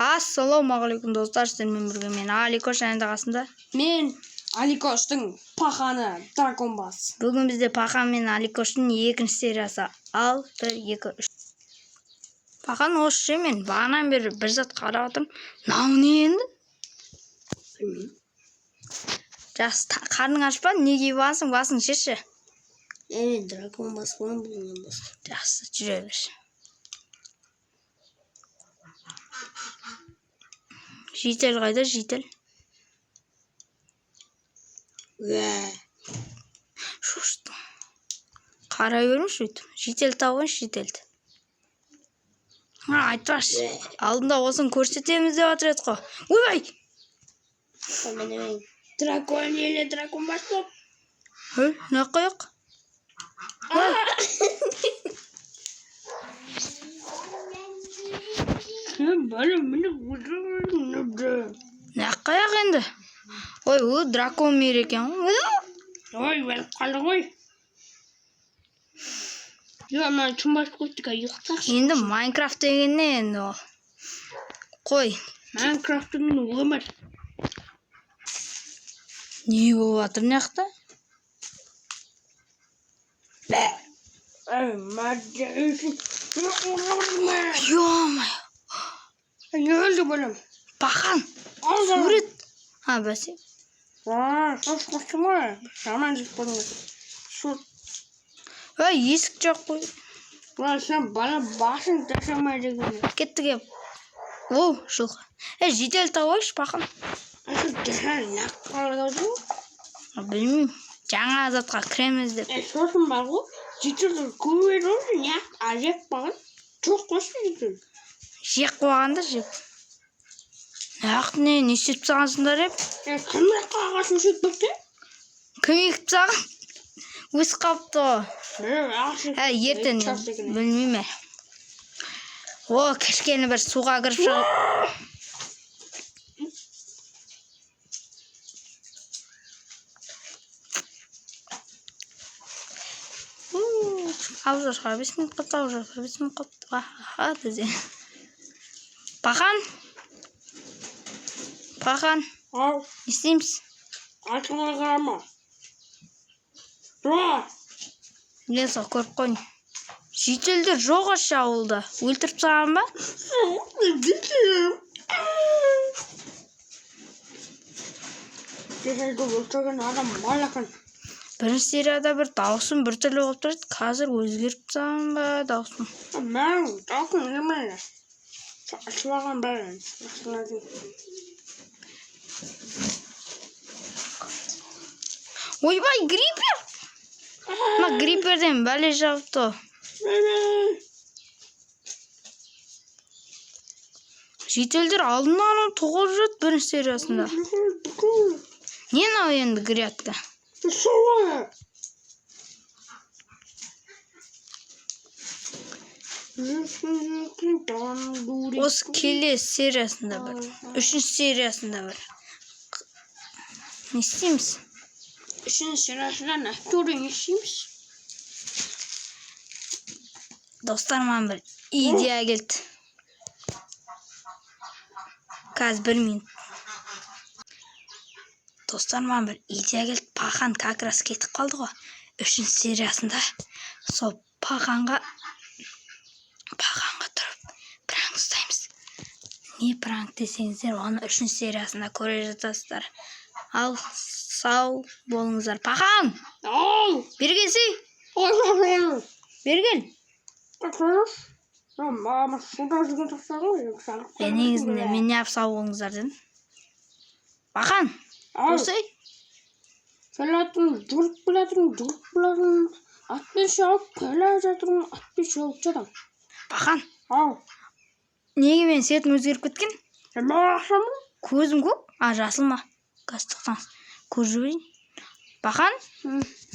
Ассалаумағалейкум достар, сіздермен бірге мен Аликош, және қасымда мен Аликоштың пақаны драконбас. Бүгін бізде Пақан мен Аликоштың екінші сериясы. Ал 1, 2, 3. Пақан осы ше, мен бағанан бері бір зат қарап отырмын. Мынау не енді? Білмеймін. Жақсы, қарның ашпа, не киіп алсың, басың шешші. Мен драконбас боламын бүгіннен бастап. Жақсы, жүре бер. Жител қайда, жител? Шоштым. Қарай бермеш өйтіп. Жител тауғаншы, жителді. Айтпашы. Алдында осын көрсетеміз деп атыр еді ғой. Ойбай! Мен дракон еле драконбас болып. Не қойық? Не қаяқ енді? Ой, дракон мейір екен. Ой, өліп қалды ғой. Мен чумбаш көттіға ұйықтақшы. Енді Майнкрафт деген не енді ол? Қой. Майнкрафт деген өмір. Не болып жатыр не жақта? Ё-май. Не өлді бөлім? Пақан. Сурет. Бәсе. Сош қосты ма? Жаман жік болыңыз. Есік жоқ қой. Сен бала басын ташамай деген. Кетті кеп. Оу, жылғы. Жител тауайшы, Пақан. Білмеймін. Жаңа затқа кіреміз деп. Сосын бар ғой. Жителді көбейді олды, не? Жек баған. Жоқ қосты жителді. Жек қоғанда жек. Не істеп сағансыңдар еп? Кім қағасын сөйтпекте? Кім екіп саған? Өз қапты ғой. Ертен білмейме. Кішкені бір суға кіріп шығып. Аузашқа 5 минут қапты, аузашқа 5 минут қапты. Дезе. Пақан? Пақан? Ау. Істейміз? Атыңа қарама. Тұра! Лесо, көріп қойын. Жителдер жоқ ашы ауылда. Өлтіріп саған ба? Жителді өлтірген адам малақын. Бірінші серияда бір даусын бір түрлі болып тұрады. Қазір өзгеріп саған ба даусын? Мен даусын емейді. Ашылаған бәрін. Ойбай, гриппер! Грипперден бәле жауыпты. Жителдер алдын тоғып жүреді бірінші сериясында. Не нау енді грядка? Осы келесі сериясында бір. Үшінші сериясында бір. Не істейміз? Үшінші сериясында нәттөрі не істейміз? Достарыман бір идея келді. Қазір 1 минут. Достарыман бір идея келді. Пақан как раз кетіп қалды ғой. Үшінші сериясында сол Пақанға тұрып пранк ұстаймыз. Не пранк десеңіздер, оны үшінші сериясында көре жатасыздар. Ал сау болыңыздар. Пақан! Бергенсі? Берген? Негізінде мен не сау болыңыздар дедім. Пақан! Осай? Келетін, жүріп білетін, атпен шауып, келе жатырмын, атпен шауып жатам. Пақан! Неге мен сетім өзгеріп кеткен? Көзім көк? Жасыл ма? Газ тоқтаңыз. Көз жүрейін. Пақан?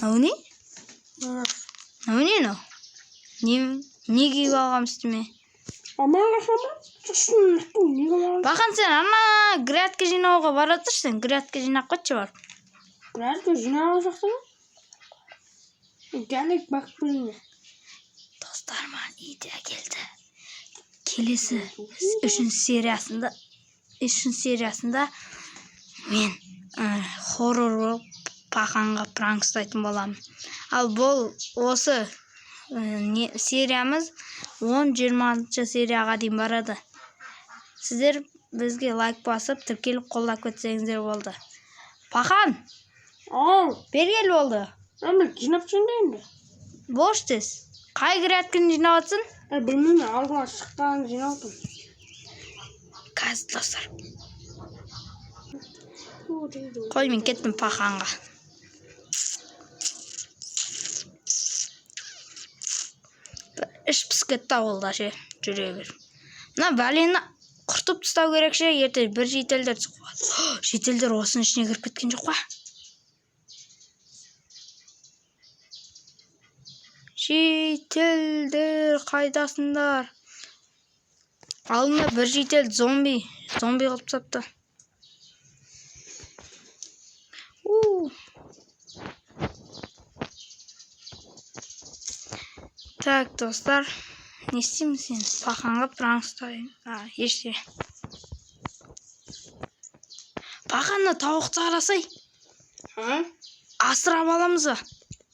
Нау не? Нау не нау? Не киіп алғам үстіме? Пақан, сен ана грядка жинауға баратырсың. Грядка жинақ қойшы бар. Грядка жинауға жақсы ма? Гәлік бақ біліне. Достарыма идея келді. келесі үшінші сериясында мен хоррор болып Пақанға пранк ұстайтын боламын. Ал бұл осы сериямыз 10-20 серияға дейін барады. Сіздер бізге лайк басып, тіркеліп қолдап кетсеңіздер болды. Пақан! Бергел болды. Жинап жүрсің енді. Бош тез. Қай грядкін жинап атсын? Білмеймін, алдыма шыққан жинап отырмын. Қазір достар. Қой, мен кеттім Пақанға. Іш пісіп кетті ауылда ше, жүре бер. Мына бәлені құртып тастау керек ше, ертең бір жетелдер шығады. Жетелдер осының ішіне кіріп кеткен жоқ па? Жетелдер қайдасындар? Алдында бір жетел зомби қылып тастапты. Так, достар, не істейміз енді? Пақанға пранк ұстайын. Еште. Пақанны тауықты арасай. Асырап аламыз ба?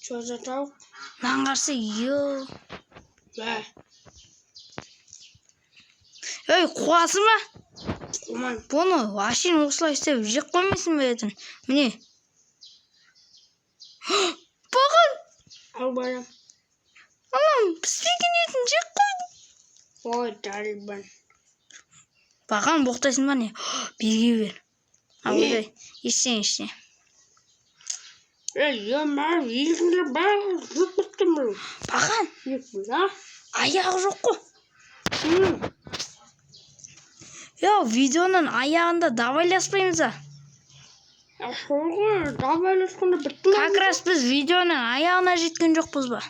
Чоза тауық. Маған қарсы, Ей, қуасың ба? Қумайым. Бұны ашын осылай істеп жек қоймайсың ба етін? Міне. Паған! Ал барам. Анам, піспеген етін жек қойдың. Ой, дарылбан. Паған, боқтайсың ба не? Берге бер. Аудай, ештен. Маған егінді бәрі жұп біттім бұл. Паған, аяғы жоқ қой. Видеоның аяғында давайласпаймыз ба? Давайласқанда біттім. Как раз біз видеоның аяғына жеткен жоқпыз ба?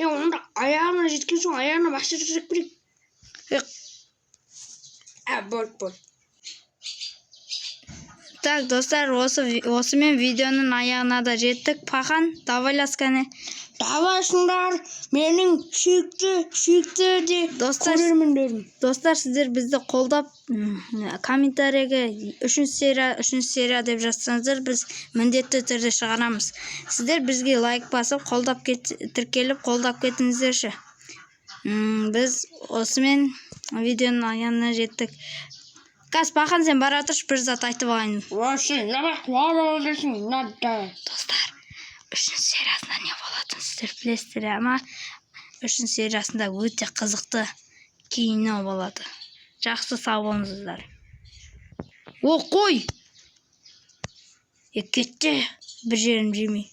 Онда аяғына жеткен соң аяғына бақша жүрсек бірек. Бол. Так, достар, осымен видеоның аяғына да жеттік. Пақан, давайласканы. Давайсыңдар, менің сүйікті де көрермендерім. Достар, сіздер бізді қолдап, комментарияға 3 серия деп жазсаңыздар, біз міндетті түрде шығарамыз. Сіздер бізге лайк басып, тіркеліп, қолдап кетіңіздерші. Біз осымен видеоның аяғына жеттік. Қас, Пақан, сен бара тұршы, бір зат айтып алайын. Достар, 3 сериясында не болатын сіздер білесіздер, ама 3 сериясында өте қызықты кино болады. Жақсы сау болыңыздар. О, қой! Кетте, бір жерім жемей.